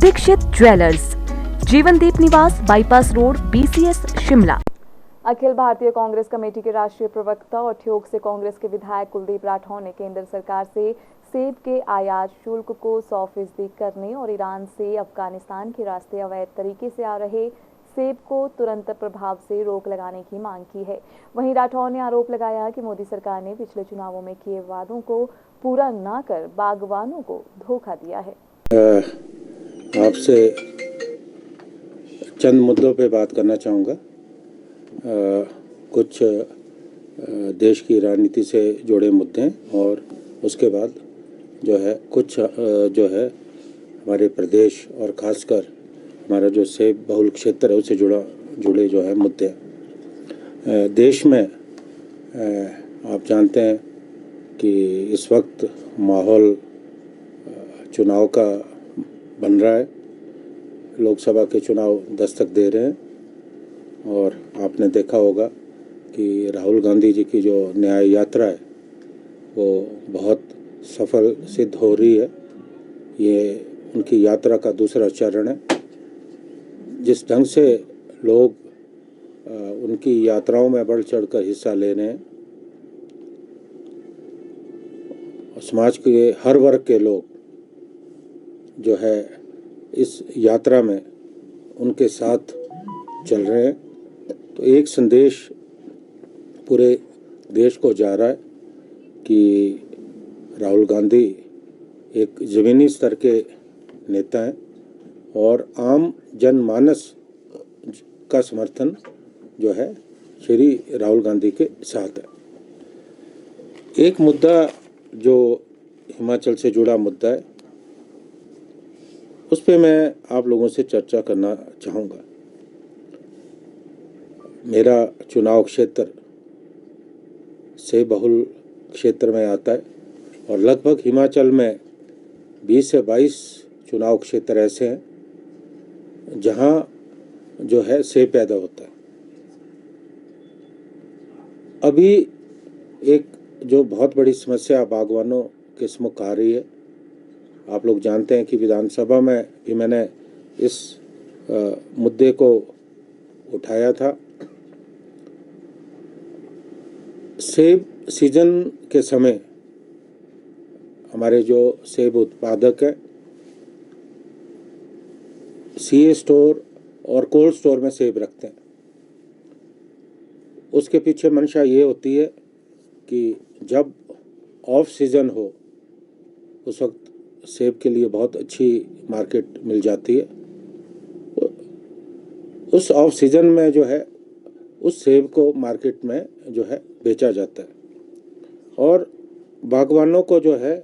Dixit jewellers, जीवनदीप निवास, bypass road, BCS, Shimla. Akhil Bharatiya Congress committee के राष्ट्रीय प्रवक्ता और ठियोग से कांग्रेस के विधायक कुलदीप राठौर ने केंद्र सरकार से सेब के आयात शुल्क को 100% करने और ईरान से अफगानिस्तान के रास्ते अवैध तरीके से आ रहे सेब को तुरंत प्रभाव से रोक लगाने की मांग की है। वहीं राठौर ने आरोप लगाया कि मोदी सरकार ने पिछले चुनावों में किए वादों को पूरा न कर बागवानों को धोखा दिया है। आपसे चंद मुद्दों पे बात करना चाहूँगा। कुछ देश की राजनीति से जुड़े मुद्दे हैं और उसके बाद जो है कुछ जो है हमारे प्रदेश और ख़ासकर हमारा जो सेब बहुल क्षेत्र है उससे जुड़े जो है मुद्दे हैं। देश में आप जानते हैं कि इस वक्त माहौल चुनाव का बन रहा है। लोकसभा के चुनाव दस्तक दे रहे हैं और आपने देखा होगा कि राहुल गांधी जी की जो न्याय यात्रा है वो बहुत सफल सिद्ध हो रही है। ये उनकी यात्रा का दूसरा चरण है। जिस ढंग से लोग उनकी यात्राओं में बढ़ चढ़कर हिस्सा ले रहे हैं, समाज के हर वर्ग के लोग जो है इस यात्रा में उनके साथ चल रहे हैं, तो एक संदेश पूरे देश को जा रहा है कि राहुल गांधी एक ज़मीनी स्तर के नेता हैं और आम जनमानस का समर्थन जो है श्री राहुल गांधी के साथ है। एक मुद्दा जो हिमाचल से जुड़ा मुद्दा है उस पे मैं आप लोगों से चर्चा करना चाहूँगा। मेरा चुनाव क्षेत्र से बहुल क्षेत्र में आता है और लगभग हिमाचल में 20 से 22 चुनाव क्षेत्र ऐसे हैं जहाँ जो है सेब पैदा होता है। अभी एक जो बहुत बड़ी समस्या बागवानों के सम्मुख आ रही है, आप लोग जानते हैं कि विधानसभा में भी मैंने इस मुद्दे को उठाया था। सेब सीजन के समय हमारे जो सेब उत्पादक हैं CA स्टोर और कोल्ड स्टोर में सेब रखते हैं। उसके पीछे मंशा ये होती है कि जब ऑफ सीज़न हो उस वक्त सेब के लिए बहुत अच्छी मार्केट मिल जाती है। उस ऑफ सीज़न में जो है उस सेब को मार्केट में जो है बेचा जाता है और बागवानों को जो है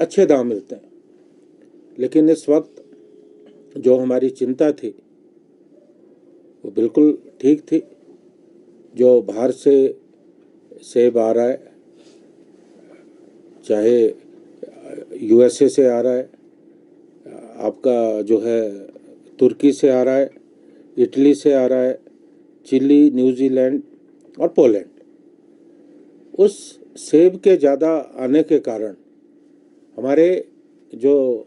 अच्छे दाम मिलते हैं। लेकिन इस वक्त जो हमारी चिंता थी वो बिल्कुल ठीक थी। जो बाहर से सेब आ रहा है, चाहे USA से आ रहा है, आपका जो है तुर्की से आ रहा है, इटली से आ रहा है, चिली, न्यूजीलैंड और पोलैंड, उस सेब के ज़्यादा आने के कारण हमारे जो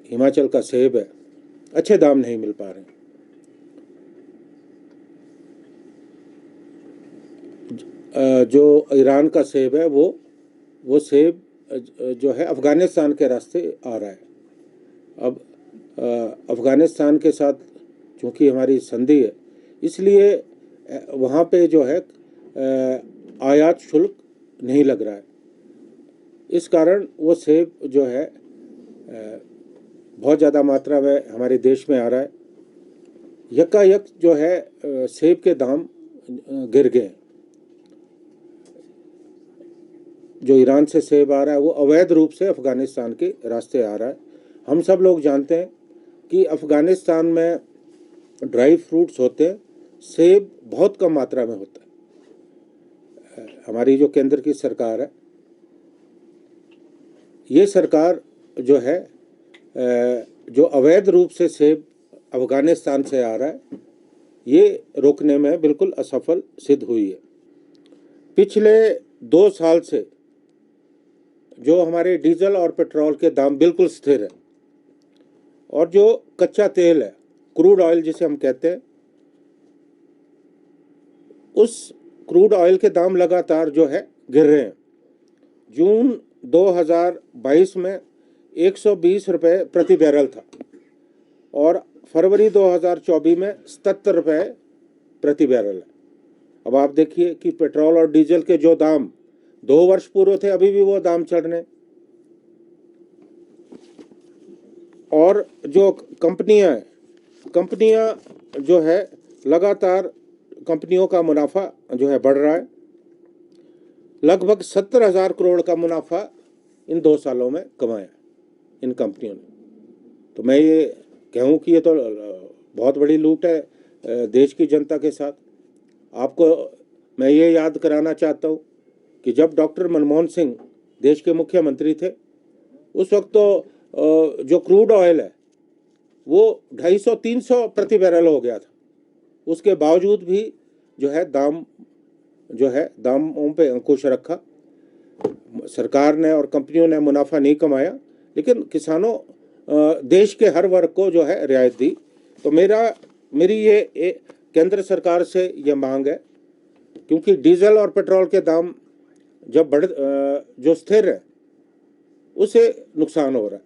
हिमाचल का सेब है अच्छे दाम नहीं मिल पा रहे हैं। जो ईरान का सेब है वो सेब जो है अफ़गानिस्तान के रास्ते आ रहा है। अब अफ़गानिस्तान के साथ चूँकि हमारी संधि है इसलिए वहाँ पे जो है आयात शुल्क नहीं लग रहा है। इस कारण वो सेब जो है बहुत ज़्यादा मात्रा में हमारे देश में आ रहा है। यकायक जो है सेब के दाम गिर गए। जो ईरान से सेब आ रहा है वो अवैध रूप से अफ़गानिस्तान के रास्ते आ रहा है। हम सब लोग जानते हैं कि अफ़गानिस्तान में ड्राई फ्रूट्स होते हैं, सेब बहुत कम मात्रा में होता है। हमारी जो केंद्र की सरकार है, ये सरकार जो है जो अवैध रूप से सेब अफ़गानिस्तान से आ रहा है ये रोकने में बिल्कुल असफल सिद्ध हुई है। पिछले 2 साल से जो हमारे डीजल और पेट्रोल के दाम बिल्कुल स्थिर है, और जो कच्चा तेल है, क्रूड ऑयल जिसे हम कहते हैं, उस क्रूड ऑयल के दाम लगातार जो है गिर रहे हैं। जून 2022 में 120 रुपये प्रति बैरल था और फरवरी 2024 में 77 रुपये प्रति बैरल है। अब आप देखिए कि पेट्रोल और डीजल के जो दाम 2 वर्ष पूर्व थे, अभी भी वो दाम चढ़ रहे हैं। और जो कंपनियां जो है लगातार, कंपनियों का मुनाफा जो है बढ़ रहा है। लगभग 70,000 करोड़ का मुनाफा इन 2 सालों में कमाया इन कंपनियों ने। तो मैं ये कहूँ कि ये तो बहुत बड़ी लूट है देश की जनता के साथ। आपको मैं ये याद कराना चाहता हूँ कि जब डॉक्टर मनमोहन सिंह देश के मुख्यमंत्री थे, उस वक्त तो जो क्रूड ऑयल है वो 250-300 प्रति बैरल हो गया था। उसके बावजूद भी जो है दामों पे अंकुश रखा। सरकार ने और कंपनियों ने मुनाफा नहीं कमाया, लेकिन किसानों, देश के हर वर्ग को जो है रियायत दी। तो मेरी ये केंद्र सरकार से ये मांग है, क्योंकि डीजल और पेट्रोल के दाम जब जो स्थिर है उसे नुकसान हो रहा है।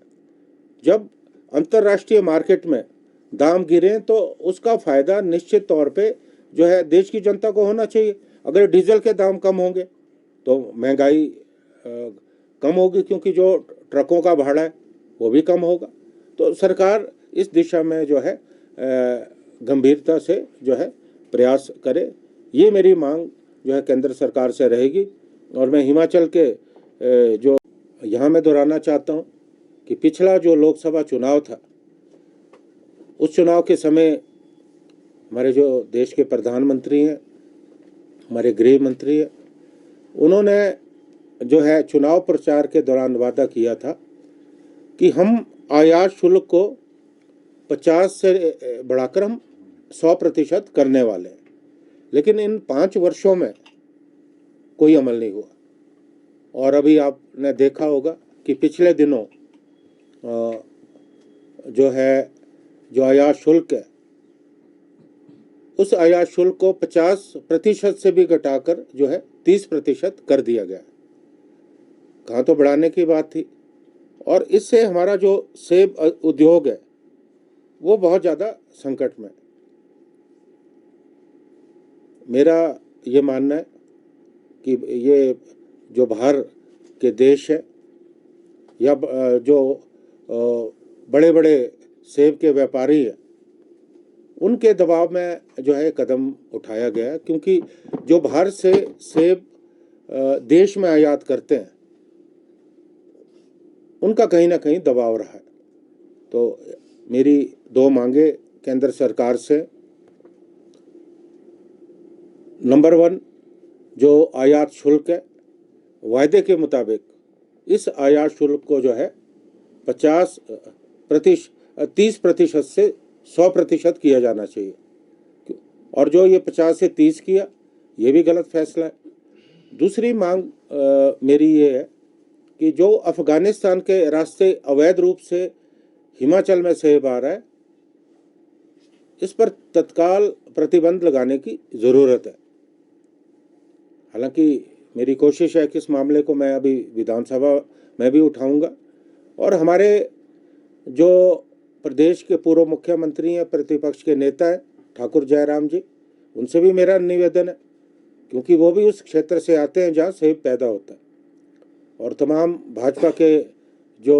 जब अंतर्राष्ट्रीय मार्केट में दाम गिरे तो उसका फ़ायदा निश्चित तौर पे जो है देश की जनता को होना चाहिए। अगर डीजल के दाम कम होंगे तो महंगाई कम होगी, क्योंकि जो ट्रकों का भाड़ा है वो भी कम होगा। तो सरकार इस दिशा में जो है गंभीरता से जो है प्रयास करे, ये मेरी मांग जो है केंद्र सरकार से रहेगी। और मैं हिमाचल के जो यहाँ मैं दोहराना चाहता हूँ कि पिछला जो लोकसभा चुनाव था, उस चुनाव के समय हमारे जो देश के प्रधानमंत्री हैं, हमारे गृह मंत्री हैं, उन्होंने जो है चुनाव प्रचार के दौरान वादा किया था कि हम आयात शुल्क को 50 से बढ़ाकर हम 100% करने वाले हैं। लेकिन इन 5 वर्षों में कोई अमल नहीं हुआ। और अभी आपने देखा होगा कि पिछले दिनों जो आयात शुल्क है, उस आयात शुल्क को 50% से भी घटाकर जो है 30% कर दिया गया। कहाँ तो बढ़ाने की बात थी। और इससे हमारा जो सेब उद्योग है वो बहुत ज़्यादा संकट में। मेरा ये मानना है कि ये जो बाहर के देश है या जो बड़े बड़े सेब के व्यापारी हैं, उनके दबाव में जो है कदम उठाया गया है, क्योंकि जो बाहर से सेब देश में आयात करते हैं उनका कहीं ना कहीं दबाव रहा है। तो मेरी 2 मांगे केंद्र सरकार से। नंबर 1, जो आयात शुल्क है, वायदे के मुताबिक इस आयात शुल्क को जो है 30% से 100% किया जाना चाहिए। और जो ये 50 से 30 किया, ये भी गलत फैसला है। दूसरी मांग मेरी ये है कि जो अफ़गानिस्तान के रास्ते अवैध रूप से हिमाचल में सेब आ रहा है, इस पर तत्काल प्रतिबंध लगाने की ज़रूरत है। हालांकि मेरी कोशिश है कि इस मामले को मैं अभी विधानसभा में भी उठाऊंगा। और हमारे जो प्रदेश के पूर्व मुख्यमंत्री हैं, प्रतिपक्ष के नेता हैं ठाकुर जयराम जी, उनसे भी मेरा निवेदन है, क्योंकि वो भी उस क्षेत्र से आते हैं जहाँ सेब पैदा होता है। और तमाम भाजपा के जो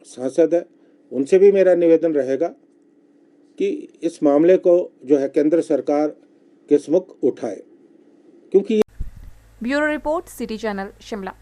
सांसद हैं, उनसे भी मेरा निवेदन रहेगा कि इस मामले को जो है केंद्र सरकार के सम्मुख उठाए, क्योंकि bureau report, city channel, Shimla.